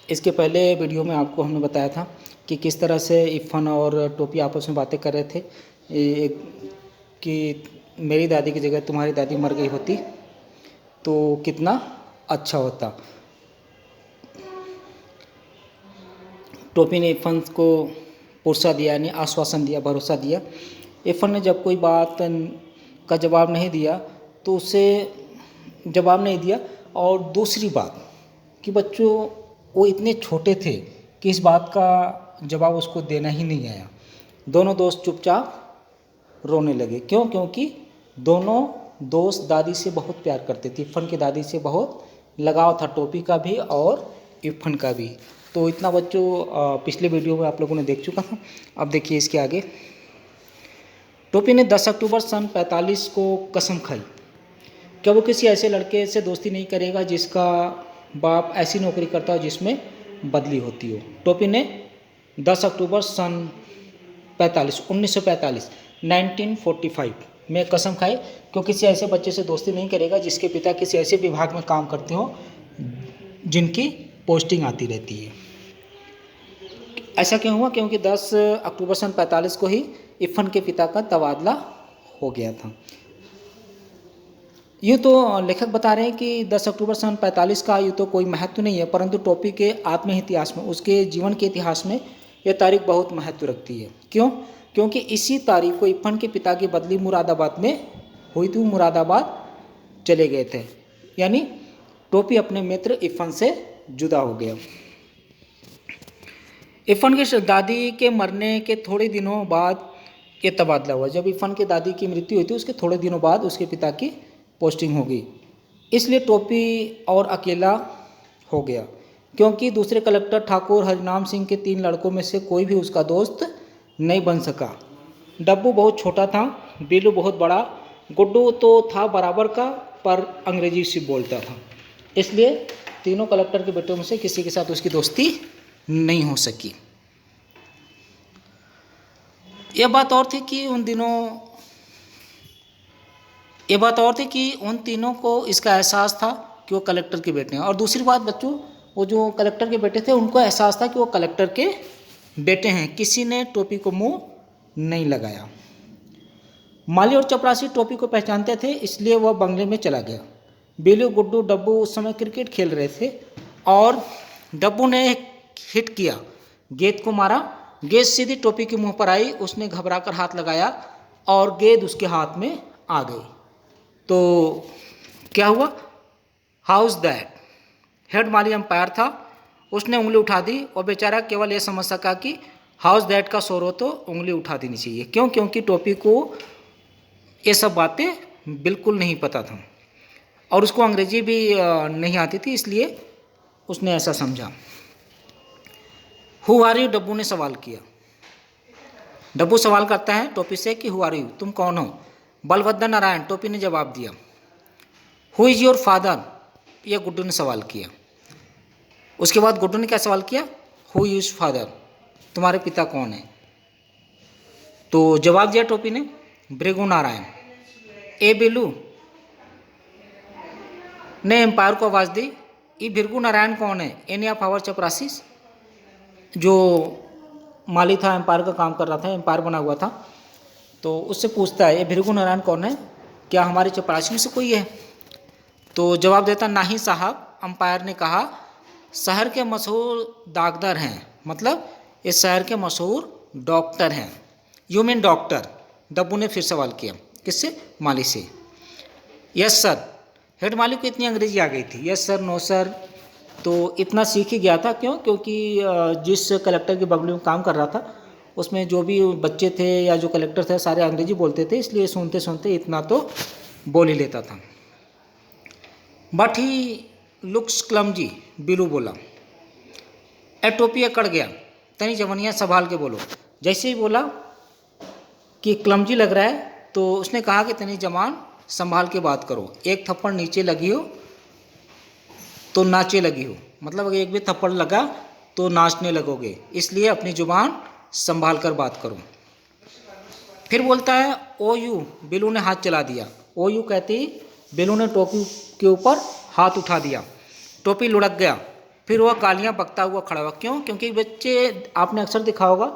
इसके पहले वीडियो में आपको हमने बताया था कि किस तरह से इरफान और टोपी आपस में बातें कर रहे थे कि मेरी दादी की जगह तुम्हारी दादी मर गई होती तो कितना अच्छा होता। टोपी ने इरफान को पुरसा दिया, यानी आश्वासन दिया, भरोसा दिया। इरफान ने जब कोई बात का जवाब नहीं दिया तो उसे जवाब नहीं दिया। और दूसरी बात कि बच्चों वो इतने छोटे थे कि इस बात का जवाब उसको देना ही नहीं आया। दोनों दोस्त चुपचाप रोने लगे। क्यों? क्योंकि दोनों दोस्त दादी से बहुत प्यार करते थे। इरफान की दादी से बहुत लगाव था, टोपी का भी और इरफान का भी। तो इतना बच्चों पिछले वीडियो में आप लोगों ने देख चुका था। अब देखिए इसके आगे। टोपी ने 10 अक्टूबर सन 45 को कसम खाई कि वो किसी ऐसे लड़के से दोस्ती नहीं करेगा जिसका बाप ऐसी नौकरी करता हो जिसमें बदली होती हो। टोपी ने 10 अक्टूबर सन 1945 में कसम खाई कि किसी ऐसे बच्चे से दोस्ती नहीं करेगा जिसके पिता किसी ऐसे विभाग में काम करते हो जिनकी पोस्टिंग आती रहती है। ऐसा क्यों हुआ? क्योंकि 10 अक्टूबर सन 45 को ही इरफान के पिता का तबादला हो गया था। यूँ तो लेखक बता रहे हैं कि 10 अक्टूबर सन 45 का यूँ तो कोई महत्व नहीं है, परंतु टोपी के आत्म इतिहास में, उसके जीवन के इतिहास में यह तारीख बहुत महत्व रखती है। क्यों? क्योंकि इसी तारीख को इरफान के पिता की बदली मुरादाबाद में हुई थी। मुरादाबाद चले गए थे, यानी टोपी अपने मित्र इरफान से जुदा हो गया। इरफान की दादी के मरने के थोड़े दिनों बाद ये तबादला हुआ। जब इरफान की दादी की मृत्यु हुई थी उसके थोड़े दिनों बाद उसके पिता की पोस्टिंग हो गई। इसलिए टोपी और अकेला हो गया, क्योंकि दूसरे कलेक्टर ठाकुर हरिनाम सिंह के 3 लड़कों में से कोई भी उसका दोस्त नहीं बन सका। डब्बू बहुत छोटा था, बिल्लू बहुत बड़ा, गुड्डू तो था बराबर का पर अंग्रेजी से बोलता था। इसलिए तीनों कलेक्टर के बेटों में से किसी के साथ उसकी दोस्ती नहीं हो सकी। यह बात और थी कि उन तीनों को इसका एहसास था कि वो कलेक्टर के बेटे हैं। और दूसरी बात बच्चों, वो जो कलेक्टर के बेटे थे उनको एहसास था कि वो कलेक्टर के बेटे हैं। किसी ने टोपी को मुंह नहीं लगाया। माली और चपरासी टोपी को पहचानते थे, इसलिए वह बंगले में चला गया। बिल्लू, गुड्डू, डब्बू उस समय क्रिकेट खेल रहे थे और डब्बू ने हिट किया, गेंद को मारा। गेंद सीधी टोपी के मुंह पर आई। उसने घबराकर हाथ लगाया और गेंद उसके हाथ में आ गई। तो क्या हुआ? House that? Head Mali umpire था, उसने उंगली उठा दी और बेचारा केवल ये समझ सका कि हाउस दैट का शोर हो तो उंगली उठा देनी चाहिए। क्यों? क्योंकि टोपी को ये सब बातें बिल्कुल नहीं पता था और उसको अंग्रेजी भी नहीं आती थी, इसलिए उसने ऐसा समझा। Who are you? डब्बू ने सवाल किया। डब्बू सवाल करता है टोपी से कि हु आर यू? तुम कौन हो? बलभद्र नारायण, टोपी ने जवाब दिया। Who is your father? यह गुड्डू ने सवाल किया। उसके बाद गुड्डू ने क्या सवाल किया? Who is father? तुम्हारे पिता कौन है? तो जवाब दिया टोपी ने, भृगु नारायण। ए बिल्लू ने एम्पायर को आवाज़ दी, ये भृगु नारायण कौन है? एनी ऑफ आवर चपरासीस? जो माली था, एम्पायर का काम कर रहा था, एम्पायर बना हुआ था, तो उससे पूछता है ये भृगु नारायण कौन है, क्या हमारे चपरासी में से कोई है? तो जवाब देता, नहीं साहब, अंपायर ने कहा शहर के मशहूर दागदार हैं, मतलब इस शहर के मशहूर डॉक्टर हैं। You mean doctor? डब्बू ने फिर सवाल किया। किससे? माली से। Yes sir. हेड माली को इतनी अंग्रेजी आ गई थी, यस सर, नो सर, तो इतना सीख ही गया था। क्यों? क्योंकि जिस कलेक्टर के बगल में काम कर रहा था उसमें जो भी बच्चे थे या जो कलेक्टर थे सारे अंग्रेजी बोलते थे, इसलिए सुनते सुनते इतना तो बोल ही लेता था। But he looks clumsy, Billu बोला। ए टोपी अकड़ गया, तनी जवनिया संभाल के बोलो। जैसे ही बोला कि क्लमजी लग रहा है तो उसने कहा कि तनी जवान संभाल के बात करो। एक थप्पड़ नीचे लगी हो तो नाचे लगी हो, मतलब अगर एक भी थप्पड़ लगा तो नाचने लगोगे, इसलिए अपनी जुबान संभाल कर बात करो। फिर बोलता है ओ यू, बिल्लू ने हाथ चला दिया। ओ यू कहती बिल्लू ने टोपी के ऊपर हाथ उठा दिया। टोपी लुढ़क गया। फिर वह गालियाँ बकता हुआ खड़ा हुआ। क्यों? क्योंकि बच्चे, आपने अक्सर देखा होगा,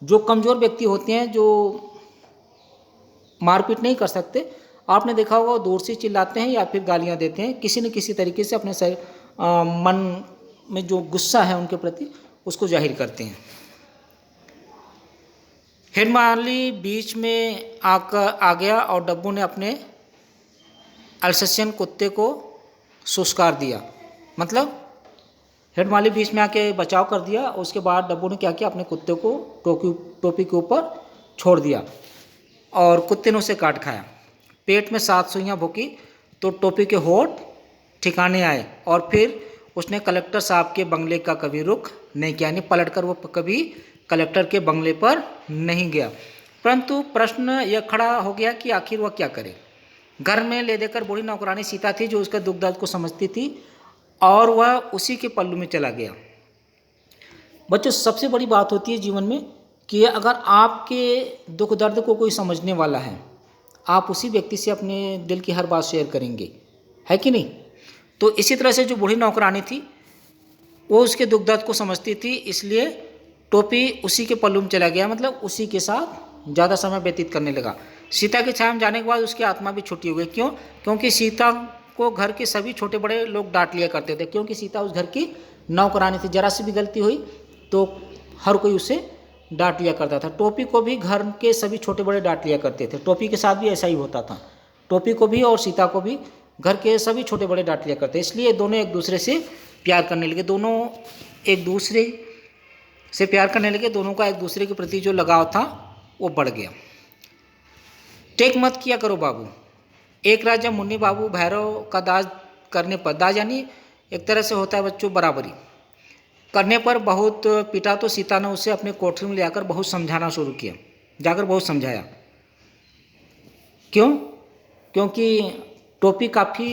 जो कमज़ोर व्यक्ति होते हैं, जो मारपीट नहीं कर सकते, आपने देखा होगा वो दूर से चिल्लाते हैं या फिर गालियाँ देते हैं, किसी न किसी तरीके से अपने मन में जो गुस्सा है उनके प्रति उसको जाहिर करते हैं। हेड माली बीच में आकर आ गया और डब्बू ने अपने अल्सेशियन कुत्ते को सुस्कार दिया। मतलब हेड माली बीच में आके बचाव कर दिया। उसके बाद डब्बू ने क्या किया, अपने कुत्ते को टोपी के ऊपर छोड़ दिया और कुत्ते ने उसे काट खाया। पेट में 7 सुइयाँ भोंकी तो टोपी के होठ ठिकाने आए और फिर उसने कलेक्टर साहब के बंगले का कभी रुख नहीं किया, यानी पलटकर वो कभी कलेक्टर के बंगले पर नहीं गया। परंतु प्रश्न यह खड़ा हो गया कि आखिर वह क्या करे। घर में ले देकर बूढ़ी नौकरानी सीता थी जो उसके दुख दर्द को समझती थी और वह उसी के पल्लू में चला गया। बच्चों, सबसे बड़ी बात होती है जीवन में कि अगर आपके दुख दर्द को कोई समझने वाला है, आप उसी व्यक्ति से अपने दिल की हर बात शेयर करेंगे, है कि नहीं? तो इसी तरह से जो बूढ़ी नौकरानी थी वो उसके दुख दर्द को समझती थी, इसलिए टोपी उसी के पल्लू में चला गया, मतलब उसी के साथ ज़्यादा समय व्यतीत करने लगा। सीता की छाया में जाने के बाद उसकी आत्मा भी छुट्टी हो गई। क्यों? क्योंकि सीता को घर के सभी छोटे बड़े लोग डांट लिया करते थे, क्योंकि सीता उस घर की नौकरानी थी। जरा सी भी गलती हुई तो हर कोई उसे डांट लिया करता था। टोपी को भी घर के सभी छोटे बड़े डांट लिया करते थे। टोपी के साथ भी ऐसा ही होता था। टोपी को भी और सीता को भी घर के सभी छोटे बड़े डांट लिया करते, इसलिए दोनों एक दूसरे से प्यार करने लगे। दोनों एक दूसरे से प्यार करने लगे। दोनों का एक दूसरे के प्रति जो लगाव था वो बढ़ गया। टेक मत किया करो बाबू। एक रात जब मुन्नी बाबू भैरव का दाज करने पर, दाज यानी एक तरह से होता है बच्चों बराबरी, करने पर बहुत पिटा तो सीता ने उसे अपने कोठरी में ले आकर बहुत समझाना शुरू किया। जाकर बहुत समझाया। क्यों? क्योंकि टोपी काफ़ी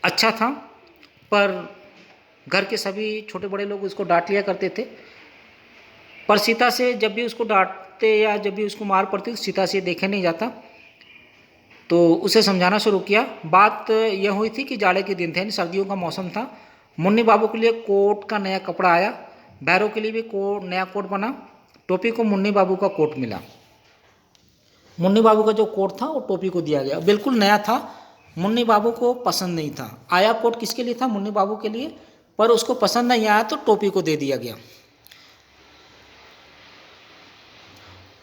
अच्छा था, पर घर के सभी छोटे बड़े लोग उसको डांट लिया करते थे। पर सीता से जब भी उसको डांटते या जब भी उसको मार पड़ती तो सीता से देखे नहीं जाता, तो उसे समझाना शुरू किया। बात यह हुई थी कि जाड़े के दिन थे, सर्दियों का मौसम था। मुन्नी बाबू के लिए कोट का नया कपड़ा आया, भैरव के लिए भी नया कोट बना। टोपी को मुन्नी बाबू का कोट मिला। मुन्नी बाबू का जो कोट था वो टोपी को दिया गया, बिल्कुल नया था। मुन्नी बाबू को पसंद नहीं था। आया कोट किसके लिए था? मुन्नी बाबू के लिए, पर उसको पसंद नहीं आया तो टोपी को दे दिया गया।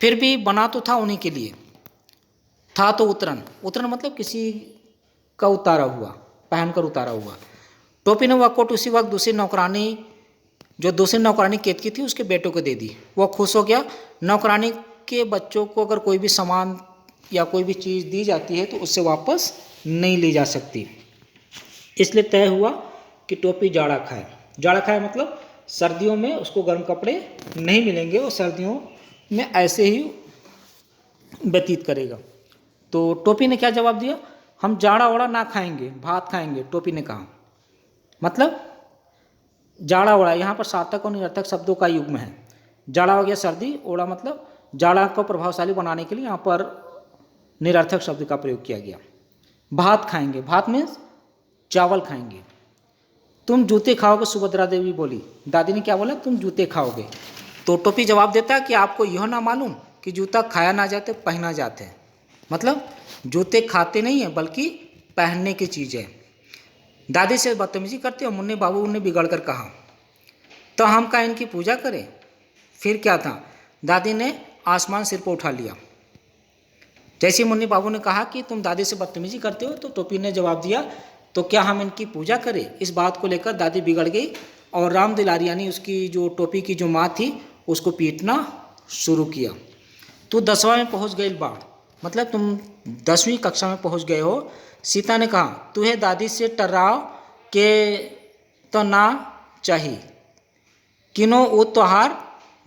फिर भी बना तो था उन्हीं के लिए, था तो उतरन। उतरन मतलब किसी का उतारा हुआ, पहनकर उतारा हुआ। टोपी ने वह कोट उसी वक्त दूसरी नौकरानी केतकी थी उसके बेटों को दे दी। वह खुश हो गया। नौकरानी के बच्चों को अगर कोई भी सामान या कोई भी चीज़ दी जाती है तो उससे वापस नहीं ली जा सकती। इसलिए तय हुआ कि टोपी जाड़ा खाए। जाड़ा खाए मतलब सर्दियों में उसको गर्म कपड़े नहीं मिलेंगे, वो सर्दियों में ऐसे ही व्यतीत करेगा। तो टोपी ने क्या जवाब दिया? हम जाड़ा ओड़ा ना खाएंगे, भात खाएंगे। टोपी ने कहा। मतलब जाड़ा ओड़ा यहाँ पर सार्थक और निरर्थक शब्दों का युग्म है। जाड़ा हो गया सर्दी, ओड़ा मतलब जाड़ा को प्रभावशाली बनाने के लिए यहाँ पर निरर्थक शब्द का प्रयोग किया गया। भात खाएंगे, भात में चावल खाएंगे। तुम जूते खाओगे, सुभद्रा देवी बोली। दादी ने क्या बोला? तुम जूते खाओगे। तो टोपी जवाब देता है कि आपको यह ना मालूम कि जूता खाया ना जाते पहना जाते हैं। मतलब जूते खाते नहीं है बल्कि पहनने की चीज़ है। दादी से बदतमीजी करते हो। मुन्नी बाबू ने बिगड़ कर कहा, तो हम का इनकी पूजा करें? फिर क्या था? दादी ने आसमान सिर पर उठा लिया। जैसे मुन्नी बाबू ने कहा कि तुम दादी से बदतमीजी करते हो, तो टोपी ने जवाब दिया, तो क्या हम इनकी पूजा करें? इस बात को लेकर दादी बिगड़ गई और राम दुलारी यानी उसकी जो टोपी की जो माँ थी उसको पीटना शुरू किया। तू 10वां में पहुँच गई बाढ़, मतलब तुम 10वीं कक्षा में पहुँच गए हो। सीता ने कहा, तुहे दादी से टर्राव के तो ना चाहिए, किनो वो तोहार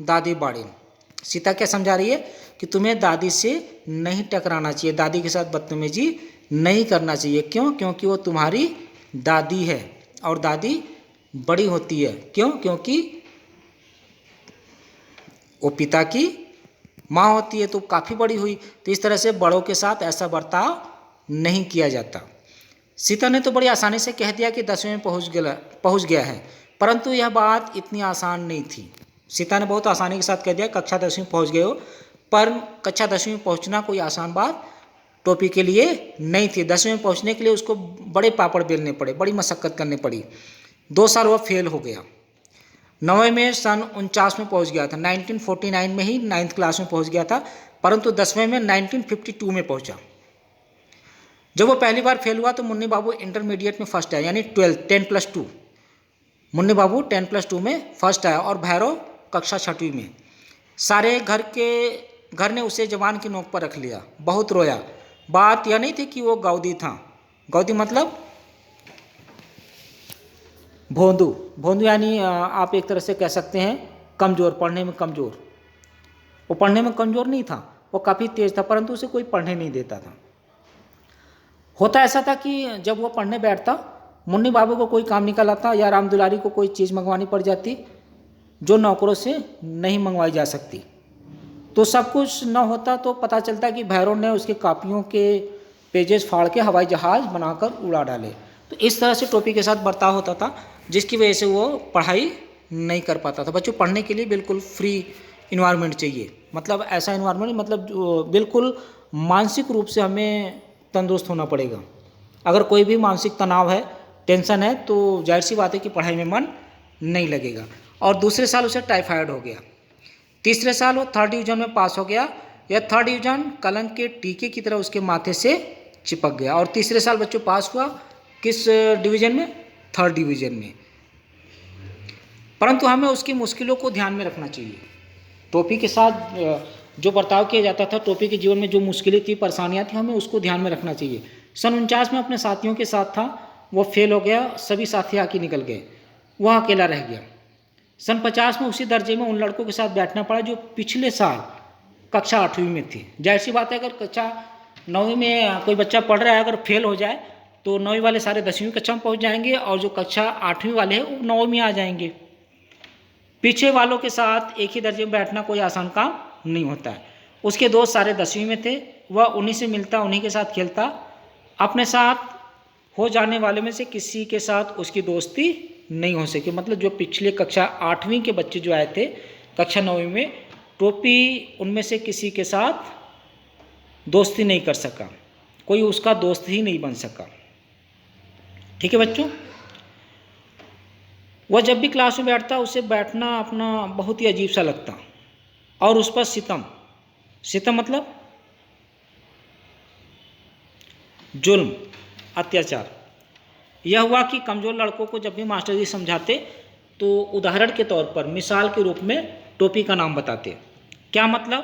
दादी बाड़ी। सीता क्या समझा रही है कि तुम्हें दादी से नहीं टकराना चाहिए, दादी के साथ बदतमीजी नहीं करना चाहिए। क्यों? क्योंकि वो तुम्हारी दादी है और दादी बड़ी होती है। क्यों? क्योंकि वो पिता की माँ होती है, तो काफ़ी बड़ी हुई। तो इस तरह से बड़ों के साथ ऐसा बर्ताव नहीं किया जाता। सीता ने तो बड़ी आसानी से कह दिया कि 10वीं में पहुँच गया है, परंतु यह बात इतनी आसान नहीं थी। सीता ने बहुत आसानी के साथ कह दिया कक्षा 10वीं पहुँच गए हो, पर कक्षा 10वीं में पहुँचना कोई आसान बात टोपी के लिए नहीं थी। 10वीं में पहुँचने के लिए उसको बड़े पापड़ बेलने पड़े, बड़ी मशक्क़त करनी पड़ी। 2 साल वह फेल हो गया। 9वीं में सन 49 में पहुँच गया था, 1949 में ही 9th क्लास में पहुँच गया था, परंतु 10वीं में 1952 में पहुँचा। जब वो पहली बार फेल हुआ तो मुन्नी बाबू इंटरमीडिएट में फर्स्ट आया, यानी 10+2। मुन्नी बाबू 10+2 में फर्स्ट आया और भैरव कक्षा 6वीं में। सारे घर ने उसे जवान की नोक पर रख लिया, बहुत रोया। बात यह नहीं थी कि वो गाउदी था। गाउदी मतलब भोंदू। भोंदू यानी आप एक तरह से कह सकते हैं कमज़ोर, पढ़ने में कमज़ोर। वो पढ़ने में कमज़ोर नहीं था, वो काफ़ी तेज़ था, परंतु उसे कोई पढ़ने नहीं देता था। होता ऐसा था कि जब वो पढ़ने बैठता, मुन्नी बाबू को कोई काम निकल आता या राम दुलारी को कोई चीज़ मंगवानी पड़ जाती जो नौकरों से नहीं मंगवाई जा सकती, तो सब कुछ न होता तो पता चलता कि भैरव ने उसके कापियों के पेजेस फाड़ के हवाई जहाज़ बनाकर उड़ा डाले। तो इस तरह से टोपी के साथ बर्ताव होता था, जिसकी वजह से वो पढ़ाई नहीं कर पाता था। बच्चों, पढ़ने के लिए बिल्कुल फ्री इन्वायरमेंट चाहिए, मतलब ऐसा इन्वायरमेंट, मतलब बिल्कुल मानसिक रूप से हमें तंदुरुस्त होना पड़ेगा। अगर कोई भी मानसिक तनाव है, टेंशन है, तो जाहिर सी बात है कि पढ़ाई में मन नहीं लगेगा। और दूसरे साल उसे टाइफाइड हो गया। तीसरे साल वो 3rd डिवीज़न में पास हो गया। यह 3rd डिवीज़न कलंक के टीके की तरह उसके माथे से चिपक गया। और तीसरे साल बच्चों पास हुआ किस डिवीज़न में? 3rd डिवीज़न में। परंतु हमें उसकी मुश्किलों को ध्यान में रखना चाहिए। टोपी के साथ जो बर्ताव किया जाता था, टोपी के जीवन में जो मुश्किलें थी, परेशानियाँ थी, हमें उसको ध्यान में रखना चाहिए। सन 49 में अपने साथियों के साथ था, वो फेल हो गया, सभी साथी आके निकल गए, वह अकेला रह गया। सन 50 में उसी दर्जे में उन लड़कों के साथ बैठना पड़ा जो पिछले साल कक्षा 8वीं में थे। जाहिर सी बात है, अगर कक्षा 9वीं में कोई बच्चा पढ़ रहा है, अगर फेल हो जाए तो 9वीं वाले सारे 10वीं कक्षा में पहुंच जाएंगे और जो कक्षा 8वीं वाले हैं वो 9वीं में आ जाएंगे। पीछे वालों के साथ एक ही दर्जे में बैठना कोई आसान काम नहीं होता है। उसके दोस्त सारे 10वीं में थे, वह उन्हीं से मिलता, उन्हीं के साथ खेलता। अपने साथ हो जाने वाले में से किसी के साथ उसकी दोस्ती नहीं हो सकी। मतलब जो पिछले कक्षा 8वीं के बच्चे जो आए थे कक्षा 9वीं में, टोपी उनमें से किसी के साथ दोस्ती नहीं कर सका, कोई उसका दोस्त ही नहीं बन सका। ठीक है बच्चों, वह जब भी क्लास में बैठता उसे बैठना अपना बहुत ही अजीब सा लगता और उस पर सितम मतलब जुल्म, अत्याचार। यह हुआ कि कमज़ोर लड़कों को जब भी मास्टर जी समझाते तो उदाहरण के तौर पर, मिसाल के रूप में टोपी का नाम बताते। क्या मतलब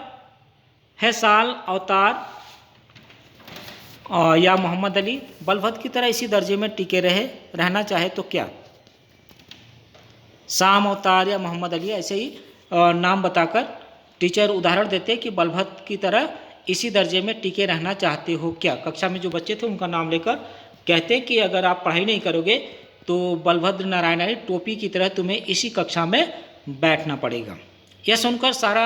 है? साल, अवतार या मोहम्मद अली, बलभद्र की तरह इसी दर्जे में टिके रहना चाहे तो क्या? शाम, अवतार या मोहम्मद अली, ऐसे ही नाम बताकर टीचर उदाहरण देते कि बलभद्र की तरह इसी दर्जे में टिके रहना चाहते हो क्या? कक्षा में जो बच्चे थे उनका नाम लेकर कहते कि अगर आप पढ़ाई नहीं करोगे तो बलभद्र नारायण यानी टोपी की तरह तुम्हें इसी कक्षा में बैठना पड़ेगा। यह सुनकर सारा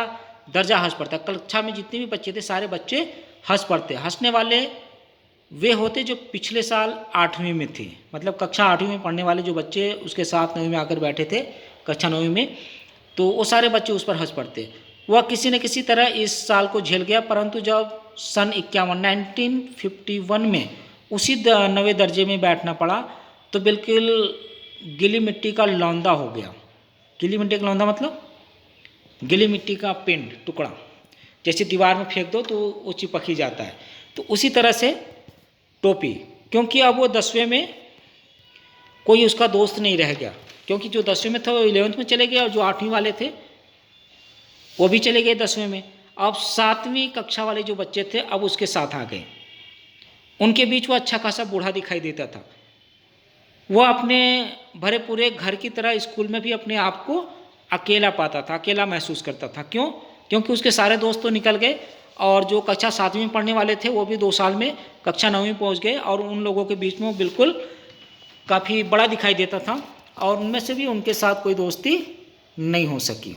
दर्जा हंस पड़ता। कक्षा में जितने भी बच्चे थे सारे बच्चे हंस पड़ते। हंसने वाले वे होते जो पिछले साल 8वीं में थे, मतलब कक्षा 8वीं में पढ़ने वाले जो बच्चे उसके साथ 9वीं में आकर बैठे थे कक्षा 9वीं में, तो वो सारे बच्चे उस पर हंस पड़ते। वह किसी न किसी तरह इस साल को झेल गया, परंतु जब सन 1951 में उसी 9वें दर्जे में बैठना पड़ा तो बिल्कुल गीली मिट्टी का लौंदा हो गया। गीली मिट्टी का लौंदा मतलब गीली मिट्टी का पिंड, टुकड़ा, जैसे दीवार में फेंक दो तो वो चिपक ही जाता है। तो उसी तरह से टोपी, क्योंकि अब वो 10वें में कोई उसका दोस्त नहीं रह गया, क्योंकि जो 10वें में था वो 11th में चले गए और जो 8वीं वाले थे वो भी चले गए 10वें में। अब 7वीं कक्षा वाले जो बच्चे थे अब उसके साथ आ गए। उनके बीच वो अच्छा खासा बूढ़ा दिखाई देता था। वह अपने भरे पूरे घर की तरह स्कूल में भी अपने आप को अकेला पाता था, अकेला महसूस करता था। क्यों? क्योंकि उसके सारे दोस्त तो निकल गए और जो कक्षा 7वीं में पढ़ने वाले थे वो भी 2 साल में कक्षा 9वीं पहुंच गए और उन लोगों के बीच में वो बिल्कुल काफ़ी बड़ा दिखाई देता था और उनमें से भी उनके साथ कोई दोस्ती नहीं हो सकी।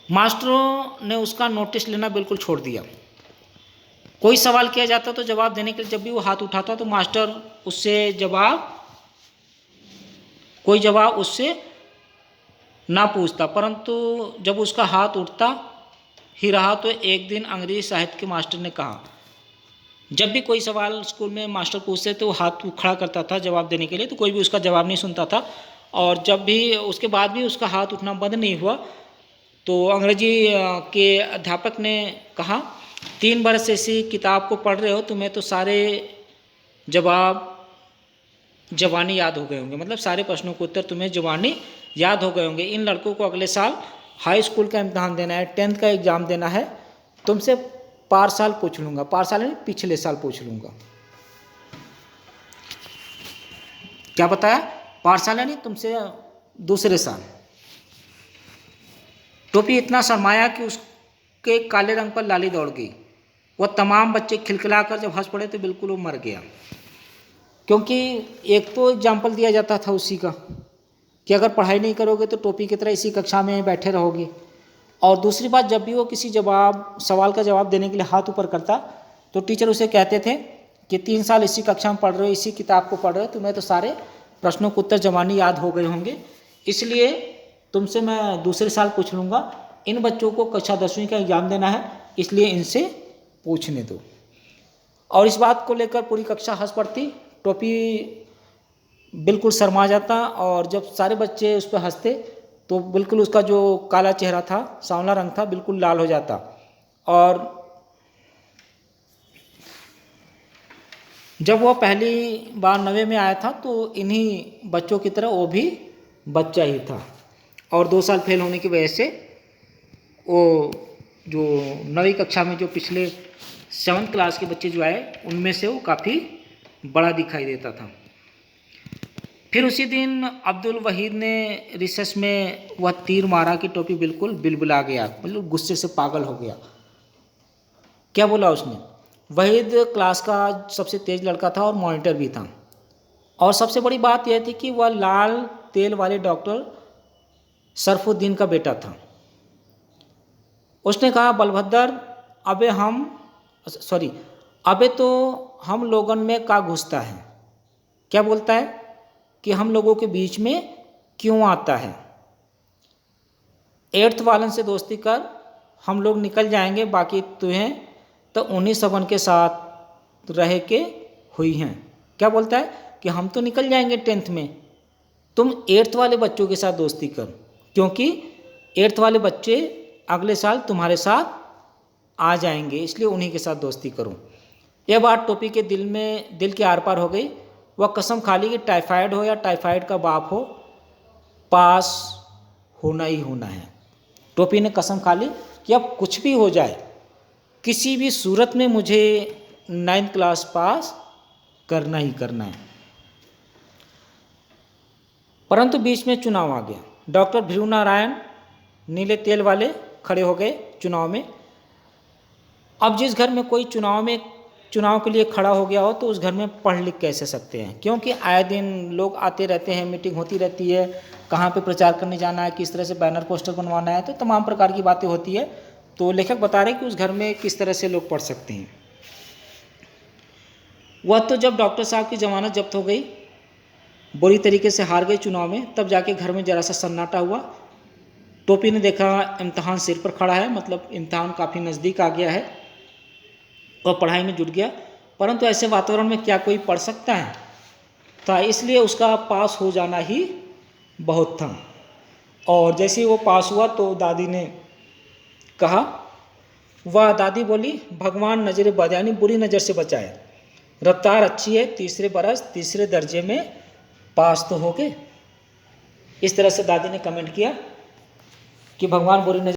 मास्टरों ने उसका नोटिस लेना बिल्कुल छोड़ दिया। कोई सवाल किया जाता तो जवाब देने के लिए जब भी वो हाथ उठाता तो मास्टर उससे कोई जवाब उससे ना पूछता, परंतु जब उसका हाथ उठता ही रहा तो एक दिन अंग्रेजी साहित्य के मास्टर ने कहा, जब भी कोई सवाल स्कूल में मास्टर पूछते तो वो हाथ खड़ा करता था जवाब देने के लिए, तो कोई भी उसका जवाब नहीं सुनता था। और जब भी उसके बाद भी उसका हाथ उठना बंद नहीं हुआ तो अंग्रेजी के अध्यापक ने कहा, 3 बरस ऐसी किताब को पढ़ रहे हो, तुम्हें तो सारे जवाब जवानी याद हो गए होंगे, मतलब सारे प्रश्नों के उत्तर तुम्हें जवानी याद हो गए होंगे। इन लड़कों को अगले साल हाई स्कूल का इम्तहान देना है, 10th का एग्ज़ाम देना है, तुमसे पार साल पूछ लूँगा, पार-साल यानी पिछले साल पूछ लूँगा। क्या बताया? पार-साल यानी तुमसे दूसरे साल। टोपी इतना शर्माया कि उसके काले रंग पर लाली दौड़ गई। वह तमाम बच्चे खिलखिलाकर जब हंस पड़े तो बिल्कुल वो मर गया, क्योंकि एक तो एग्जाम्पल दिया जाता था उसी का कि अगर पढ़ाई नहीं करोगे तो टोपी की तरह इसी कक्षा में बैठे रहोगे, और दूसरी बात जब भी वो किसी सवाल का जवाब देने के लिए हाथ ऊपर करता तो टीचर उसे कहते थे कि 3 साल इसी कक्षा में पढ़ रहे हो, इसी किताब को पढ़ रहे हो, तुम्हें तो सारे प्रश्नों के उत्तर जवानी याद हो गए होंगे, इसलिए तुमसे मैं दूसरे साल पूछ लूँगा। इन बच्चों को कक्षा 10वीं का एग्ज़ाम देना है, इसलिए इनसे पूछने दो। और इस बात को लेकर पूरी कक्षा हंस पड़ती। टोपी बिल्कुल शर्मा जाता, और जब सारे बच्चे उस पर हंसते तो बिल्कुल उसका जो काला चेहरा था, सांवला रंग था, बिल्कुल लाल हो जाता। और जब वो पहली बार 9वीं में आया था तो इन्हीं बच्चों की तरह वो भी बच्चा ही था, और 2 साल फेल होने की वजह से वो जो 9वीं कक्षा में जो पिछले 7th क्लास के बच्चे जो आए उनमें से वो काफ़ी बड़ा दिखाई देता था। फिर उसी दिन अब्दुल वहीद ने रिसेस में वह तीर मारा कि टोपी बिल्कुल बिलबिला गया, मतलब गुस्से से पागल हो गया। क्या बोला उसने? वहीद क्लास का सबसे तेज लड़का था और मॉनिटर भी था, और सबसे बड़ी बात यह थी कि वह लाल तेल वाले डॉक्टर सरफुद्दीन का बेटा था। उसने कहा, बलभद्र अबे तो हम लोगन में का घुसता है। क्या बोलता है? कि हम लोगों के बीच में क्यों आता है? 8th वालन से दोस्ती कर, हम लोग निकल जाएंगे, बाकी तुम्हें तो उन्हीं सबन के साथ रह के हुई हैं। क्या बोलता है? कि हम तो निकल जाएंगे 10th में, तुम 8th वाले बच्चों के साथ दोस्ती कर, क्योंकि 8th वाले बच्चे अगले साल तुम्हारे साथ आ जाएंगे, इसलिए उन्हीं के साथ दोस्ती करो। यह बात टोपी के दिल के आर पार हो गई। वह कसम खा ली कि टाइफाइड हो या टाइफाइड का बाप हो, पास होना ही होना है। टोपी ने कसम खा ली कि अब कुछ भी हो जाए, किसी भी सूरत में मुझे 9th क्लास पास करना ही करना है। परंतु बीच में चुनाव आ गया। डॉक्टर भीरू नारायण नीले तेल वाले खड़े हो गए चुनाव में। अब जिस घर में कोई चुनाव के लिए खड़ा हो गया हो तो उस घर में पढ़ लिख कैसे सकते हैं, क्योंकि आए दिन लोग आते रहते हैं, मीटिंग होती रहती है, कहाँ पे प्रचार करने जाना है, किस तरह से बैनर पोस्टर बनवाना है, तो तमाम प्रकार की बातें होती है। तो लेखक बता रहे हैं कि उस घर में किस तरह से लोग पढ़ सकते हैं। वह तो जब डॉक्टर साहब की जमानत जब्त हो गई, बुरी तरीके से हार गए चुनाव में, तब जाके घर में जरा सा सन्नाटा हुआ। टोपी ने देखा इम्तहान सिर पर खड़ा है, मतलब इम्तहान काफ़ी नज़दीक आ गया है, और पढ़ाई में जुट गया। परंतु ऐसे वातावरण में क्या कोई पढ़ सकता है था, इसलिए उसका पास हो जाना ही बहुत था। और जैसे ही वो पास हुआ तो दादी ने कहा, वह दादी बोली, भगवान नज़र बद यानी बुरी नज़र से बचाए, रफ्तार अच्छी है, 3रे बरस 3रे दर्जे में पास तो हो गए। इस तरह से दादी ने कमेंट किया कि भगवान बुरी नज़र